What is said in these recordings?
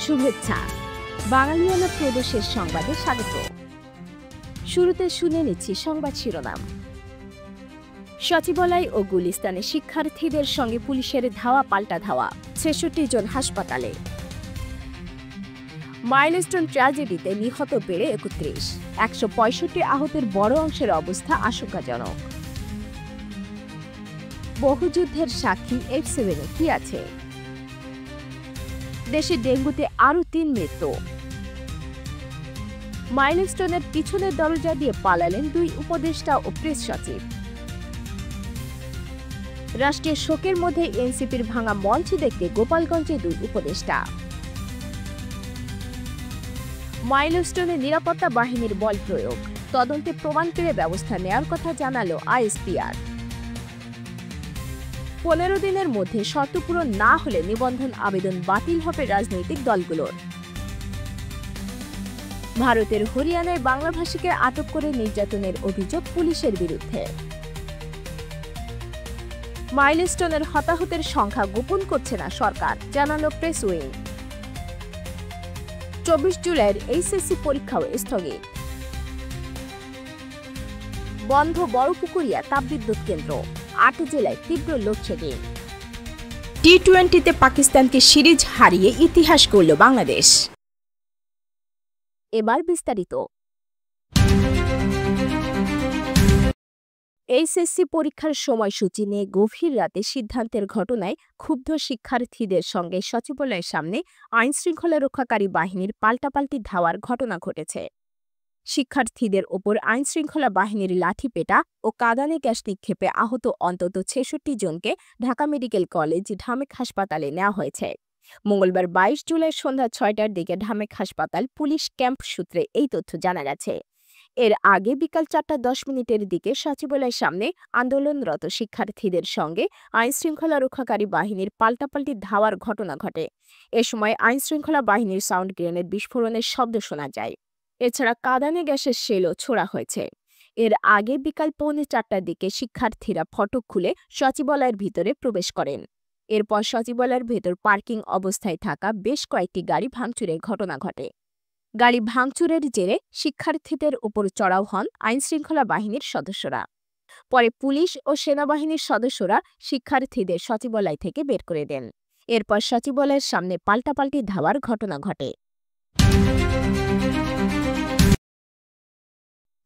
শুভেচ্ছা বাঙালিয়ানা প্রদেশের সংবাদে স্বাগত। শুরুতে শুনে নিচ্ছি সংবাদ শিরোনাম। সচিবালয় ও গুলিস্তানে শিক্ষার্থীদের সঙ্গে পুলিশের ধাওয়া পাল্টা ধাওয়া, ৬৬ জন হাসপাতালে। মাইলস্টোন ট্র্যাজেডিতে নিহত বেড়ে ৩১, ১৬৫ আহতের বড় অংশের অবস্থা আশঙ্কাজনক। বহু যুদ্ধের সাক্ষী F7 কি আছে? দেশে ডেঙ্গুতে আরও ৩ মৃত্যু। মাইলস্টোনের পিছনের দরজা দিয়ে পালালেন ২ উপদেষ্টা ও প্রেস সচিব। রাষ্ট্রীয় শোকের মধ্যে এনসিপির ভাঙা মঞ্চ দেখতে গোপালগঞ্জে ২ উপদেষ্টা। মাইলস্টোনে নিরাপত্তা বাহিনীর বল প্রয়োগ, তদন্তে প্রমাণ পেলে ব্যবস্থা নেওয়ার কথা জানালো আইএসপিআর। ১৫ দিনের মধ্যে শর্ত পূরণ না হলে নিবন্ধন আবেদন বাতিল হবে রাজনৈতিক দলগুলোর। ভারতের হরিয়ানায় বাংলাভাষীকে আটক করে নির্যাতনের অভিযোগ পুলিশের বিরুদ্ধে। মাইলস্টোনের হতাহতের সংখ্যা গোপন করছে না সরকার, জানালো প্রেস উইং। ২৪ জুলাইয়ের এইচএসসি পরীক্ষাও স্থগিত। বন্ধ বড়পুকুরিয়া তাপবিদ্যুৎ কেন্দ্র, ৮ জেলায় তীব্র লোডশেডিং। টি-20তে পাকিস্তানকে সিরিজ হারিয়ে ইতিহাস গড়ল বাংলাদেশ। এবার বিস্তারিত। এইচএসসি পরীক্ষার সময়সূচি নিয়ে গভীর রাতে সিদ্ধান্তের ঘটনায় ক্ষুব্ধ শিক্ষার্থীদের সঙ্গে সচিবালয়ের সামনে আইনশৃঙ্খলা রক্ষাকারী বাহিনীর পাল্টাপাল্টি ধাওয়ার ঘটনা ঘটেছে। শিক্ষার্থীদের ওপর আইনশৃঙ্খলা বাহিনীর লাঠিপেটা ও কাঁদানে গ্যাস নিক্ষেপে আহত অন্তত ৬৬ জনকে ঢাকা মেডিকেল কলেজ ঢামেক হাসপাতালে নেওয়া হয়েছে। মঙ্গলবার ২২ জুলাই সন্ধ্যা ৬টার দিকে ঢামেক হাসপাতাল পুলিশ ক্যাম্প সূত্রে এই তথ্য জানা গেছে। এর আগে বিকাল ৪:১০ দিকে সচিবালয়ের সামনে আন্দোলনরত শিক্ষার্থীদের সঙ্গে আইনশৃঙ্খলা রক্ষাকারী বাহিনীর পাল্টাপাল্টি ধাওয়ার ঘটনা ঘটে। এ সময় আইনশৃঙ্খলা বাহিনীর সাউন্ড গ্রেনেড বিস্ফোরণের শব্দ শোনা যায়। এছাড়া কাঁদানে গ্যাসের শেলও ছোড়া হয়েছে। এর আগে বিকাল ৪:৩০টার দিকে শিক্ষার্থীরা ফটক খুলে সচিবালয়ের ভিতরে প্রবেশ করেন। এরপর সচিবালয়ের ভেতর পার্কিং অবস্থায় থাকা বেশ কয়েকটি গাড়ি ভাঙচুরের ঘটনা ঘটে। গাড়ি ভাঙচুরের জেরে শিক্ষার্থীদের উপর চড়াও হন আইনশৃঙ্খলা বাহিনীর সদস্যরা। পরে পুলিশ ও সেনাবাহিনীর সদস্যরা শিক্ষার্থীদের সচিবালয় থেকে বের করে দেন। এরপর সচিবালয়ের সামনে পাল্টাপাল্টি ধাওয়ার ঘটনা ঘটে।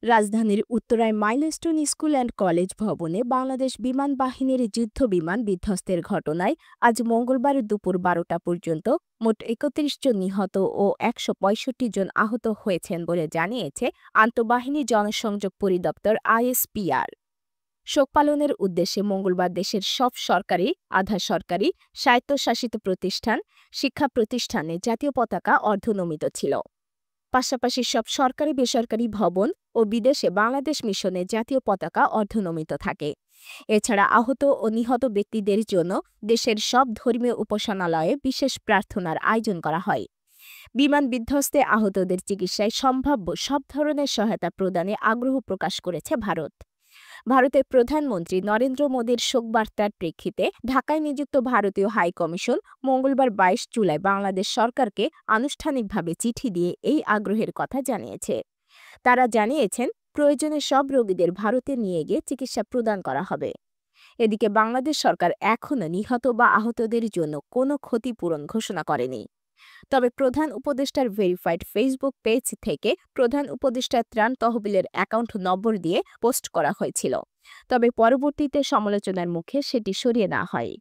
রাজধানীর উত্তরায় মাইলস্টোন স্কুল অ্যান্ড কলেজ ভবনে বাংলাদেশ বিমান বাহিনীর যুদ্ধ বিমান বিধ্বস্তের ঘটনায় আজ মঙ্গলবার দুপুর ১২টা পর্যন্ত মোট ৩১ জন নিহত ও ১৬৫ জন আহত হয়েছেন বলে জানিয়েছে আন্তঃবাহিনী জনসংযোগ পরিদপ্তর আইএসপিআর। শোক পালনের উদ্দেশ্যে মঙ্গলবার দেশের সব সরকারি, আধা সরকারি, স্বায়ত্তশাসিত প্রতিষ্ঠান, শিক্ষা প্রতিষ্ঠানে জাতীয় পতাকা অর্ধনমিত ছিল। পাশাপাশি সব সরকারি বেসরকারি ভবন ও বিদেশে বাংলাদেশ মিশনে জাতীয় পতাকা অর্ধনমিত থাকে। এছাড়া আহত ও নিহত ব্যক্তিদের জন্য দেশের সব ধর্মীয় উপাসনালয়ে বিশেষ প্রার্থনার আয়োজন করা হয়। বিমান বিধ্বস্তে আহতদের চিকিৎসায় সম্ভাব্য সব ধরনের সহায়তা প্রদানে আগ্রহ প্রকাশ করেছে ভারত। ভারতের প্রধানমন্ত্রী নরেন্দ্র মোদীর শোকবার্তার প্রেক্ষিতে ঢাকায় নিযুক্ত ভারতীয় হাই কমিশন মঙ্গলবার ২২ জুলাই বাংলাদেশ সরকারকে আনুষ্ঠানিকভাবে চিঠি দিয়ে এই আগ্রহের কথা জানিয়েছে। তারা জানিয়েছেন, প্রয়োজনে সব রোগীদের ভারতে নিয়ে গিয়ে চিকিৎসা প্রদান করা হবে। এদিকে বাংলাদেশ সরকার এখনও নিহত বা আহতদের জন্য কোনো ক্ষতিপূরণ ঘোষণা করেনি। তবে প্রধান উপদেষ্টার ভেরিফাইড ফেসবুক পেজ থেকে প্রধান উপদেষ্টার ত্রাণ তহবিলের অ্যাকাউন্ট নম্বর দিয়ে পোস্ট করা হয়েছিল। তবে পরবর্তীতে সমালোচনার মুখে সেটি সরিয়ে নেওয়া হয়।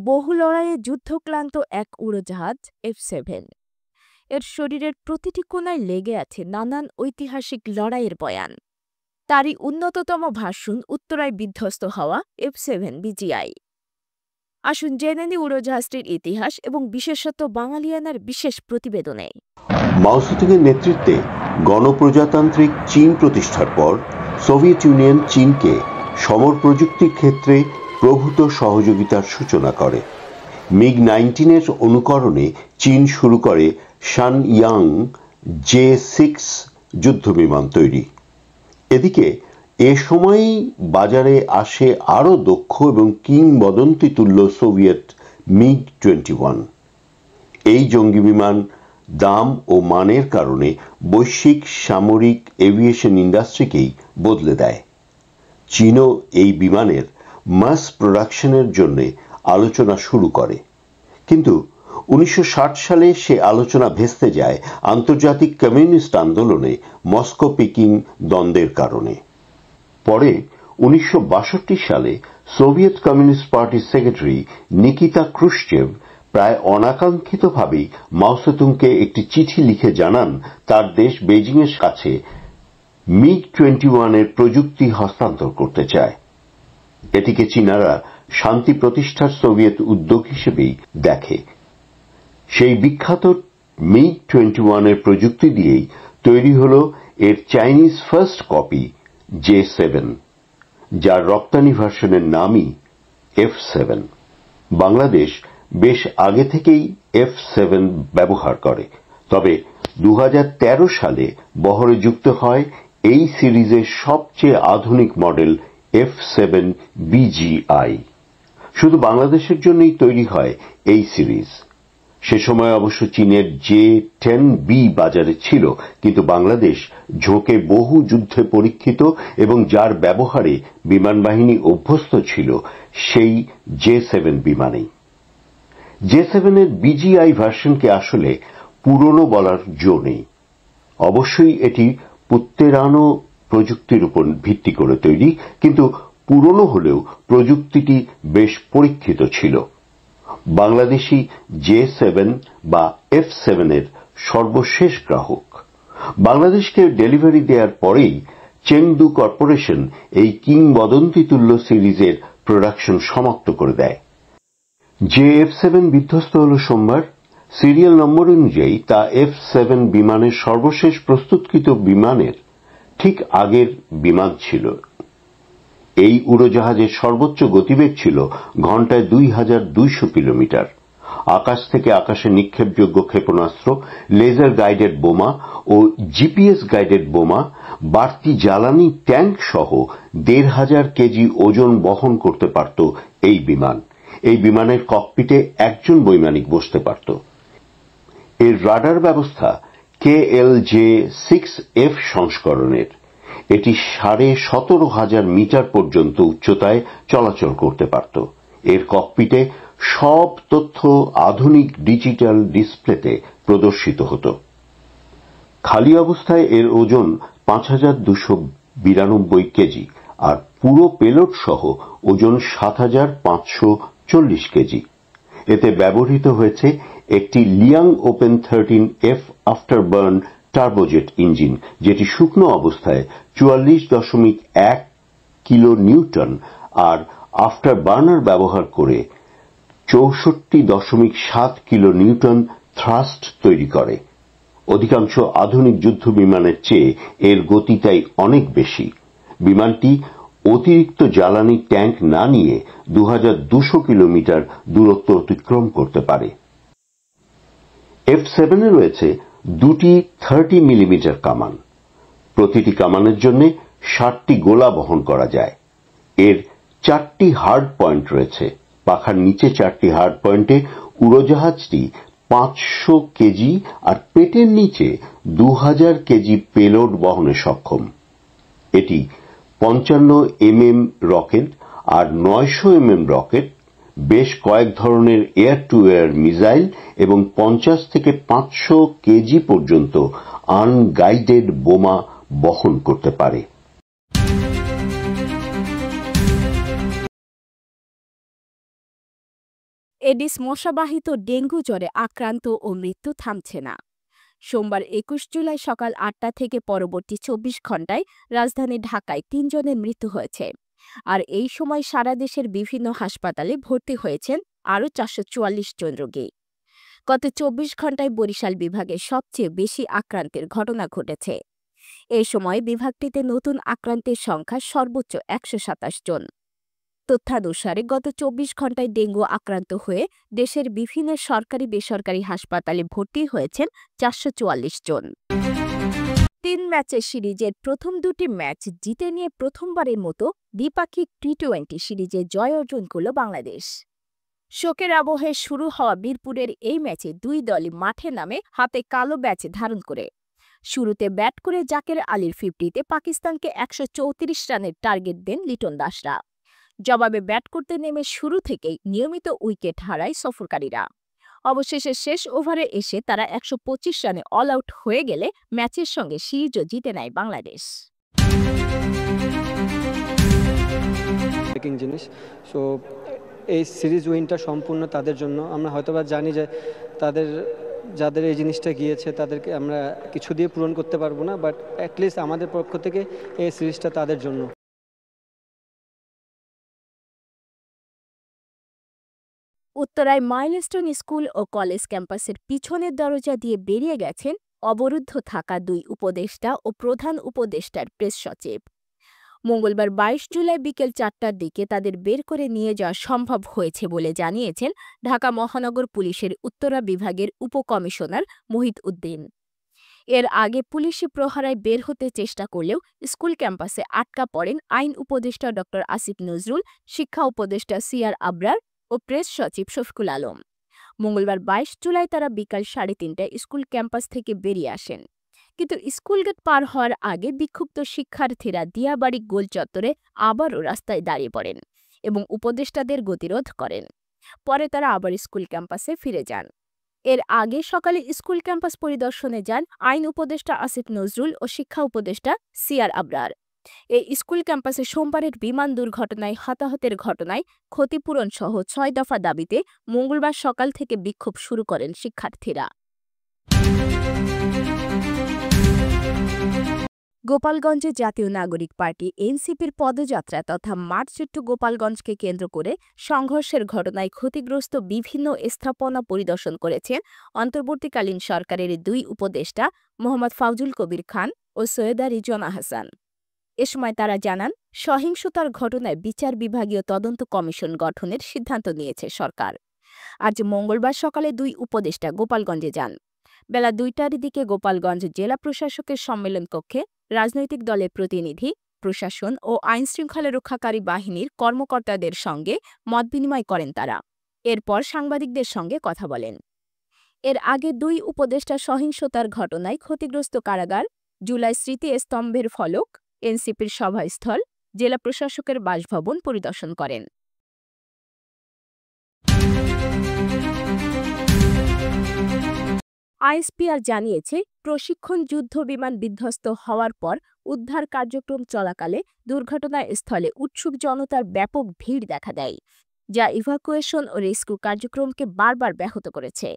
বহু লড়াইয়ে যুদ্ধক্লান্ত এক উড়োজাহাজ F7। এর শরীরের প্রতিটি কোণায় লেগে আছে নানান ঐতিহাসিক লড়াইয়ের বয়ান। তারই উন্নততম ভার্সন উত্তরায় বিধ্বস্ত হওয়া F7 BGI। আসুন জেনে নিই উড়োজাহাজটির ইতিহাস এবং বিশেষত বাঙালিয়ানার বিশেষ প্রতিবেদনে। মাও সেতুংয়ের নেতৃত্বে গণপ্রজাতান্ত্রিক চীন প্রতিষ্ঠার পর সোভিয়েত ইউনিয়ন চীনকে সমর প্রযুক্তির ক্ষেত্রে প্রভূত সহযোগিতার সূচনা করে। MiG-19 অনুকরণে চীন শুরু করে শানইয়াং J6 যুদ্ধবিমান তৈরি। এদিকে এ সময়ই বাজারে আসে আরও দক্ষ এবং কিংবদন্তিতুল্য সোভিয়েত MiG-21। এই জঙ্গি বিমান দাম ও মানের কারণে বৈশ্বিক সামরিক এভিয়েশন ইন্ডাস্ট্রিকেই বদলে দেয়। চীনও এই বিমানের মাস প্রোডাকশনের জন্য আলোচনা শুরু করে, কিন্তু 1960 সালে সে আলোচনা ভেস্তে যায় আন্তর্জাতিক কমিউনিস্ট আন্দোলনে মস্কো পিকিং দ্বন্দ্বের কারণে। পরে 1962 সালে সোভিয়েত কমিউনিস্ট পার্টির সেক্রেটারি নিকিতা ক্রুশ্চেভ প্রায় অনাকাঙ্ক্ষিতভাবেই মাও সেতুংকে একটি চিঠি লিখে জানান তার দেশ বেজিং এর কাছে MiG-21 এর প্রযুক্তি হস্তান্তর করতে চায়। এটিকে চীনারা শান্তি প্রতিষ্ঠার সোভিয়েত উদ্যোগ হিসেবেই দেখে। সেই বিখ্যাত MiG-21 এর প্রযুক্তি দিয়েই তৈরি হল এর চাইনিজ ফার্স্ট কপি J7, যার রপ্তানি ভার্সনের নামই F7। বাংলাদেশ বেশ আগে থেকেই F7 ব্যবহার করে, তবে 2013 সালে বহরে যুক্ত হয় এই সিরিজের সবচেয়ে আধুনিক মডেল F7 BGI। শুধু বাংলাদেশের জন্যই তৈরি হয় এই সিরিজ। সে সময় অবশ্য চীনের J10B বাজারে ছিল, কিন্তু বাংলাদেশ ঝোঁকে বহু যুদ্ধে পরীক্ষিত এবং যার ব্যবহারে বিমান বাহিনী অভ্যস্ত ছিল সেই J7 বিমানেই। J7 এর BGI ভার্সনকে আসলে পুরনো বলার জো নেই। অবশ্যই এটি পুত্তেরানো প্রযুক্তির উপর ভিত্তি করে তৈরি, কিন্তু পুরনো হলেও প্রযুক্তিটি বেশ পরীক্ষিত ছিল। বাংলাদেশি J7 বা F7 এর সর্বশেষ গ্রাহক। বাংলাদেশকে ডেলিভারি দেওয়ার পরেই চেংদু কর্পোরেশন এই কিংবদন্তিতুল্য সিরিজের প্রোডাকশন সমাপ্ত করে দেয়। যে F7 বিধ্বস্ত হল সোমবার, সিরিয়াল নম্বর অনুযায়ী তা F7 বিমানের সর্বশেষ প্রস্তুতকৃত বিমানের ঠিক আগের বিমান ছিল। এই উড়োজাহাজের সর্বোচ্চ গতিবেগ ছিল ঘণ্টায় 2200 কিলোমিটার। আকাশ থেকে আকাশে নিক্ষেপযোগ্য ক্ষেপণাস্ত্র, লেজার গাইডেড বোমা ও জিপিএস গাইডেড বোমা, বাড়তি জ্বালানি ট্যাঙ্ক সহ 1500 কেজি ওজন বহন করতে পারত এই বিমান। এই বিমানের ককপিটে একজন বৈমানিক বসতে পারত। এর রাডার ব্যবস্থা KLJ-6F সংস্করণের। এটি 17,500 মিটার পর্যন্ত উচ্চতায় চলাচল করতে পারত। এর ককপিটে সব তথ্য আধুনিক ডিজিটাল ডিসপ্লেতে প্রদর্শিত হতো। খালি অবস্থায় এর ওজন 5292 কেজি আর পুরো পেলোড সহ ওজন 7540 কেজি। এতে ব্যবহৃত হয়েছে একটি Liyang Wopen 13F afterburn turbojet engine, যেটি শুকনো অবস্থায় 44.1 কিলো নিউটন আর আফটারবার্নার ব্যবহার করে 64.7 কিলো নিউটন থ্রাস্ট তৈরি করে। অধিকাংশ আধুনিক যুদ্ধ বিমানের চেয়ে এর গতি তাই অনেক বেশি। বিমানটি অতিরিক্ত জ্বালানি ট্যাঙ্ক না নিয়ে 2200 কিলোমিটার দূরত্ব অতিক্রম করতে পারে। F7 এ রয়েছে দুটি 30 মিলিমিটার কামান। প্রতিটি কামানের জন্য 60টি গোলা বহন করা যায়। এর 4টি হার্ড পয়েন্ট রয়েছে। পাখার নিচে 4টি হার্ড পয়েন্টে উড়োজাহাজটি 500 কেজি আর পেটের নিচে 2000 কেজি পেলোড বহনে সক্ষম। এটি 55 mm রকেট আর 900 mm রকেট, বেশ কয়েক ধরনের এয়ার টু এয়ার মিসাইল এবং 50 থেকে 500 কেজি পর্যন্ত আনগাইডেড বোমা বহন করতে পারে। এডিস মশাবাহিত ডেঙ্গু জ্বরে আক্রান্ত ও মৃত্যু থামছে না। সোমবার 21 জুলাই সকাল 8টা থেকে পরবর্তী 24 ঘণ্টায় রাজধানী ঢাকায় 3 জনের মৃত্যু হয়েছে। আর এই সময় সারা দেশের বিভিন্ন হাসপাতালে ভর্তি হয়েছেন আরও 444 জন রোগী। গত 24 ঘণ্টায় বরিশাল বিভাগে সবচেয়ে বেশি আক্রান্তের ঘটনা ঘটেছে। এই সময় বিভাগটিতে নতুন আক্রান্তের সংখ্যা সর্বোচ্চ 127 জন। তথ্যানুসারে গত 24 ঘণ্টায় ডেঙ্গু আক্রান্ত হয়ে দেশের বিভিন্ন সরকারি বেসরকারি হাসপাতালে ভর্তি হয়েছেন 444 জন। 3 ম্যাচের সিরিজের প্রথম দুটি ম্যাচ জিতে নিয়ে প্রথমবারের মতো দ্বিপাক্ষিক T20 সিরিজে জয় অর্জন করল বাংলাদেশ। শোকের আবহে শুরু হওয়া মিরপুরের এই ম্যাচে দুই দলই মাঠে নামে হাতে কালো ব্যাচ ধারণ করে। শুরুতে ব্যাট করে জাকের আলীর 50-তে পাকিস্তানকে 134 রানের টার্গেট দেন লিটন দাসরা। জবাবে ব্যাট করতে নেমে শুরু থেকেই নিয়মিত উইকেট হারায় সফরকারীরা। অবশেষে শেষ ওভারে এসে তারা 125 রানে অল আউট হয়ে গেলে ম্যাচের সঙ্গে সিরিজও জিতে নেয় বাংলাদেশ। জিনিস সো এই সিরিজ উইনটা সম্পূর্ণ তাদের জন্য। আমরা হয়তোবা জানি যে যাদের এই জিনিসটা গিয়েছে তাদেরকে আমরা কিছু দিয়ে পূরণ করতে পারবো না, বাট অ্যাটলিস্ট আমাদের পক্ষ থেকে এই সিরিজটা তাদের জন্য। উত্তরায় মাইলস্টোন স্কুল ও কলেজ ক্যাম্পাসের পিছনের দরজা দিয়ে বেরিয়ে গেছেন অবরুদ্ধ থাকা দুই উপদেষ্টা ও প্রধান উপদেষ্টার প্রেস সচিব। মঙ্গলবার 22 জুলাই বিকেল 4টার দিকে তাদের বের করে নিয়ে যাওয়া সম্ভব হয়েছে বলে জানিয়েছেন ঢাকা মহানগর পুলিশের উত্তরা বিভাগের উপকমিশনার মুহিত উদ্দিন। এর আগে পুলিশি প্রহরায় বের হতে চেষ্টা করলেও স্কুল ক্যাম্পাসে আটকা পড়েন আইন উপদেষ্টা ড আসিফ নজরুল, শিক্ষা উপদেষ্টা সিআর আবরার ও প্রেস সচিব শফিকুল আলম। মঙ্গলবার 22 জুলাই তারা বিকাল 3:30টায় স্কুল ক্যাম্পাস থেকে বেরিয়ে আসেন, কিন্তু স্কুল গেট পার হওয়ার আগে বিক্ষুব্ধ শিক্ষার্থীরা দিয়াবাড়ি গোল চত্বরে আবারও রাস্তায় দাঁড়িয়ে পড়েন এবং উপদেষ্টাদের গতিরোধ করেন। পরে তারা আবার স্কুল ক্যাম্পাসে ফিরে যান। এর আগে সকালে স্কুল ক্যাম্পাস পরিদর্শনে যান আইন উপদেষ্টা আসিফ নজরুল ও শিক্ষা উপদেষ্টা সিআর আবরার। এই স্কুল ক্যাম্পাসে সোমবারের বিমান দুর্ঘটনায় হতাহতের ঘটনায় ক্ষতিপূরণ সহ 6 দফা দাবিতে মঙ্গলবার সকাল থেকে বিক্ষোভ শুরু করেন শিক্ষার্থীরা। গোপালগঞ্জে জাতীয় নাগরিক পার্টি এনসিপির পদযাত্রা তথা মার্চ টু গোপালগঞ্জকে কেন্দ্র করে সংঘর্ষের ঘটনায় ক্ষতিগ্রস্ত বিভিন্ন স্থাপনা পরিদর্শন করেছেন অন্তর্বর্তীকালীন সরকারের দুই উপদেষ্টা মোহাম্মদ ফাউজুল কবির খান ও সৈয়দা রিজওয়ানা হাসান। এ সময় তারা জানান, সহিংসতার ঘটনায় বিচার বিভাগীয় তদন্ত কমিশন গঠনের সিদ্ধান্ত নিয়েছে সরকার। আজ মঙ্গলবার সকালে দুই উপদেষ্টা গোপালগঞ্জে যান। বেলা 2টার দিকে গোপালগঞ্জ জেলা প্রশাসকের সম্মেলন কক্ষে রাজনৈতিক দলের প্রতিনিধি, প্রশাসন ও আইনশৃঙ্খলা রক্ষাকারী বাহিনীর কর্মকর্তাদের সঙ্গে মতবিনিময় করেন তারা। এরপর সাংবাদিকদের সঙ্গে কথা বলেন। এর আগে দুই উপদেষ্টা সহিংসতার ঘটনায় ক্ষতিগ্রস্ত কারাগার, জুলাই স্মৃতি স্তম্ভের ফলক, এনসিপির সভাস্থল, জেলা প্রশাসকের বাসভবন পরিদর্শন করেন। আইএসপিআর জানিয়েছে, প্রশিক্ষণ যুদ্ধবিমান বিধ্বস্ত হওয়ার পর উদ্ধার কার্যক্রম চলাকালে দুর্ঘটনাস্থলে উৎসুক জনতার ব্যাপক ভিড় দেখা দেয়, যা ইভাকুয়েশন ও রেস্কিউ কার্যক্রমকে বারবার ব্যাহত করেছে।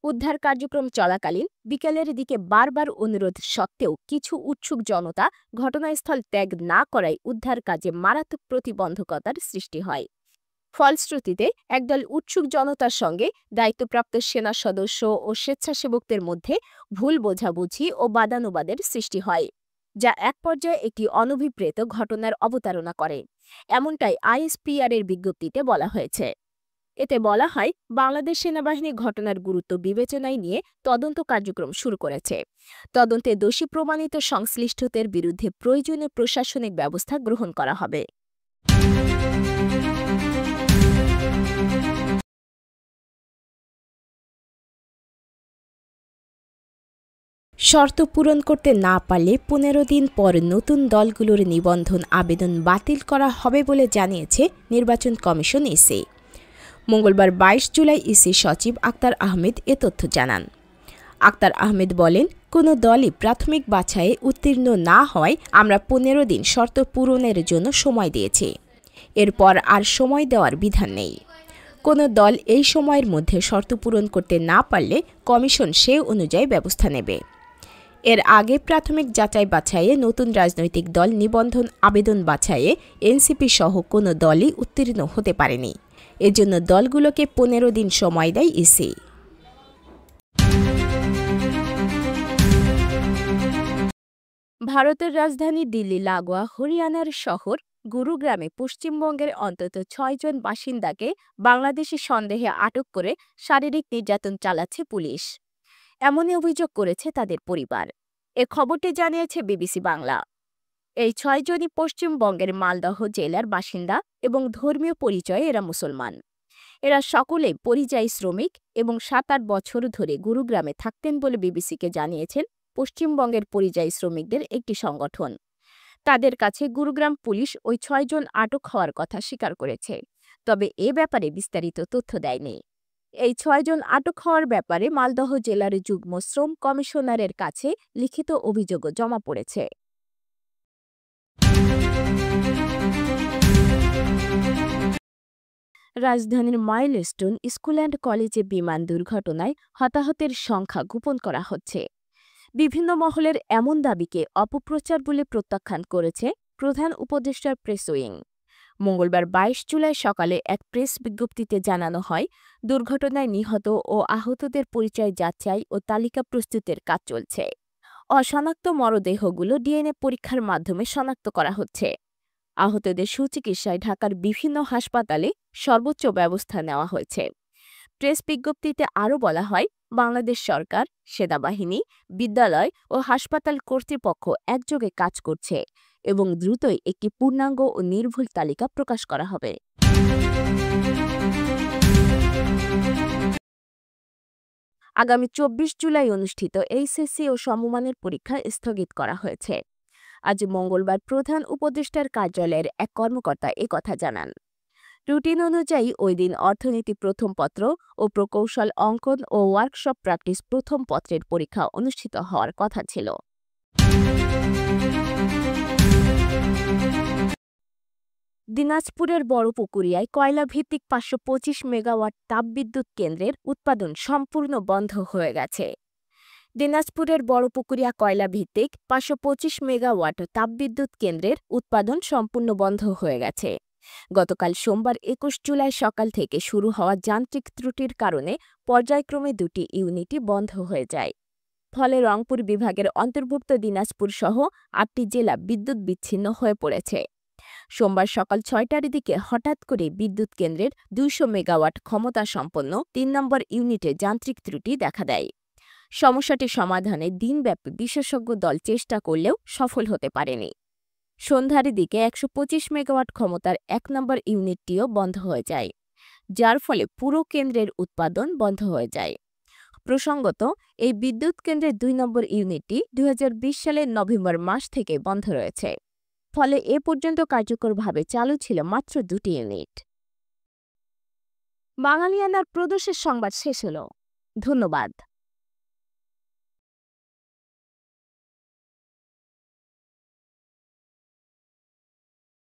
উদ্ধার কার্যক্রম চলাকালীন বিকেলের দিকে বারবার অনুরোধ সত্ত্বেও কিছু উৎসুক জনতা ঘটনাস্থল ত্যাগ না করায় উদ্ধার কাজে মারাত্মক প্রতিবন্ধকতার সৃষ্টি হয়। ফলশ্রুতিতে একদল উৎসুক জনতার সঙ্গে দায়িত্বপ্রাপ্ত সেনা সদস্য ও স্বেচ্ছাসেবকদের মধ্যে ভুল বোঝাবুঝি ও বাদানুবাদের সৃষ্টি হয়, যা এক পর্যায়ে একটি অনভিপ্রেত ঘটনার অবতারণা করে। এমনটাই আইএসপিআর-এর বিজ্ঞপ্তিতে বলা হয়েছে। এতে বলা হয়, বাংলাদেশ সেনাবাহিনী ঘটনার গুরুত্ব বিবেচনায় নিয়ে তদন্ত কার্যক্রম শুরু করেছে। তদন্তে দোষী প্রমাণিত সংশ্লিষ্টদের বিরুদ্ধে প্রয়োজনীয় প্রশাসনিক ব্যবস্থা গ্রহণ করা হবে। শর্ত পূরণ করতে না পারলে 15 দিন পর নতুন দলগুলোর নিবন্ধন আবেদন বাতিল করা হবে বলে জানিয়েছে নির্বাচন কমিশন ইসি। মঙ্গলবার 22 জুলাই ইসি সচিব আক্তার আহমেদ এ তথ্য জানান। আক্তার আহমেদ বলেন, কোনো দলই প্রাথমিক বাছাইয়ে উত্তীর্ণ না হওয়ায় আমরা 15 দিন শর্ত পূরণের জন্য সময় দিয়েছি। এরপর আর সময় দেওয়ার বিধান নেই। কোনো দল এই সময়ের মধ্যে শর্ত পূরণ করতে না পারলে কমিশন সে অনুযায়ী ব্যবস্থা নেবে। এর আগে প্রাথমিক যাচাই বাছাইয়ে নতুন রাজনৈতিক দল নিবন্ধন আবেদন বাছাইয়ে এনসিপি সহ কোনো দলই উত্তীর্ণ হতে পারেনি। এজন্য দলগুলোকে 15 দিন সময় দেয় ইসি। ভারতের রাজধানী দিল্লি লাগোয়া হরিয়ানার শহর গুরুগ্রামে পশ্চিমবঙ্গের অন্তত 6 জন বাসিন্দাকে বাংলাদেশি সন্দেহে আটক করে শারীরিক নির্যাতন চালাচ্ছে পুলিশ। এমনই অভিযোগ করেছে তাদের পরিবার। এ খবরটি জানিয়েছে বিবিসি বাংলা। এই 6 জনই পশ্চিমবঙ্গের মালদহ জেলার বাসিন্দা এবং ধর্মীয় পরিচয়ে এরা মুসলমান। এরা সকলেই পরিযায়ী শ্রমিক এবং ৭-৮ বছর ধরে গুরুগ্রামে থাকতেন বলে বিবিসিকে জানিয়েছেন পশ্চিমবঙ্গের পরিযায়ী শ্রমিকদের একটি সংগঠন। তাদের কাছে গুরুগ্রাম পুলিশ ওই ৬ জন আটক হওয়ার কথা স্বীকার করেছে, তবে এ ব্যাপারে বিস্তারিত তথ্য দেয়নি। এই ৬ জন আটক হওয়ার ব্যাপারে মালদহ জেলার যুগ্ম শ্রম কমিশনারের কাছে লিখিত অভিযোগও জমা পড়েছে। রাজধানীর মাইলস্টোন স্কুল অ্যান্ড কলেজে বিমান দুর্ঘটনায় হতাহতের সংখ্যা গোপন করা হচ্ছে। বিভিন্ন মহলের এমন দাবিকে অপপ্রচার বলে প্রত্যাখ্যান করেছে প্রধান উপদেষ্টার প্রেস উইং। মঙ্গলবার ২২ জুলাই সকালে এক প্রেস বিজ্ঞপ্তিতে জানানো হয়, দুর্ঘটনায় নিহত ও আহতদের পরিচয় যাচাই ও তালিকা প্রস্তুতের কাজ চলছে। অশনাক্ত মরদেহগুলো ডিএনএ পরীক্ষার মাধ্যমে শনাক্ত করা হচ্ছে। আহতদের সুচিকিৎসায় ঢাকার বিভিন্ন হাসপাতালে সর্বোচ্চ ব্যবস্থা নেওয়া হয়েছে। প্রেস বিজ্ঞপ্তিতে আরও বলা হয়, বাংলাদেশ সরকার, সেনাবাহিনী, বিদ্যালয় ও হাসপাতাল কর্তৃপক্ষ একযোগে কাজ করছে এবং দ্রুতই একটি পূর্ণাঙ্গ ও নির্ভুল তালিকা প্রকাশ করা হবে। আগামী ২৪ জুলাই অনুষ্ঠিত এইচএসসি ও সমমানের পরীক্ষা স্থগিত করা হয়েছে। আজ মঙ্গলবার প্রধান উপদেষ্টার কার্যালয়ের এক কর্মকর্তা একথা জানান। রুটিন অনুযায়ী ওই দিন অর্থনীতি প্রথম পত্র ও প্রকৌশল অঙ্কন ও ওয়ার্কশপ প্র্যাকটিস প্রথম পত্রের পরীক্ষা অনুষ্ঠিত হওয়ার কথা ছিল। দিনাজপুরের বড়পুকুরিয়ায় কয়লাভিত্তিক ৫২৫ মেগাওয়াট তাপবিদ্যুৎ কেন্দ্রের উৎপাদন সম্পূর্ণ বন্ধ হয়ে গেছে। দিনাজপুরের বড়পুকুরিয়া কয়লাভিত্তিক ৫২৫ মেগাওয়াট তাপবিদ্যুৎ কেন্দ্রের উৎপাদন সম্পূর্ণ বন্ধ হয়ে গেছে। গতকাল সোমবার ২১ জুলাই সকাল থেকে শুরু হওয়া যান্ত্রিক ত্রুটির কারণে পর্যায়ক্রমে দুটি ইউনিটই বন্ধ হয়ে যায়। ফলে রংপুর বিভাগের অন্তর্ভুক্ত দিনাজপুর সহ ৮টি জেলা বিদ্যুৎ বিচ্ছিন্ন হয়ে পড়েছে। সোমবার সকাল ৬টার দিকে হঠাৎ করে বিদ্যুৎ কেন্দ্রের ২০০ মেগাওয়াট ক্ষমতা সম্পন্ন ৩ নম্বর ইউনিটে যান্ত্রিক ত্রুটি দেখা দেয়। সমস্যাটি সমাধানে দিনব্যাপী বিশেষজ্ঞ দল চেষ্টা করলেও সফল হতে পারেনি। সন্ধ্যার দিকে ১২৫ মেগাওয়াট ক্ষমতার ১ নম্বর ইউনিটটিও বন্ধ হয়ে যায়, যার ফলে পুরো কেন্দ্রের উৎপাদন বন্ধ হয়ে যায়। প্রসঙ্গত, এই বিদ্যুৎ কেন্দ্রের ২ নম্বর ইউনিটটি ২০২০ সালের নভেম্বর মাস থেকে বন্ধ রয়েছে। ফলে এ পর্যন্ত কার্যকরভাবে চালু ছিল মাত্র ২টি ইউনিট। বাঙালিয়ানার প্রদোষের সংবাদ শেষ হল। ধন্যবাদ।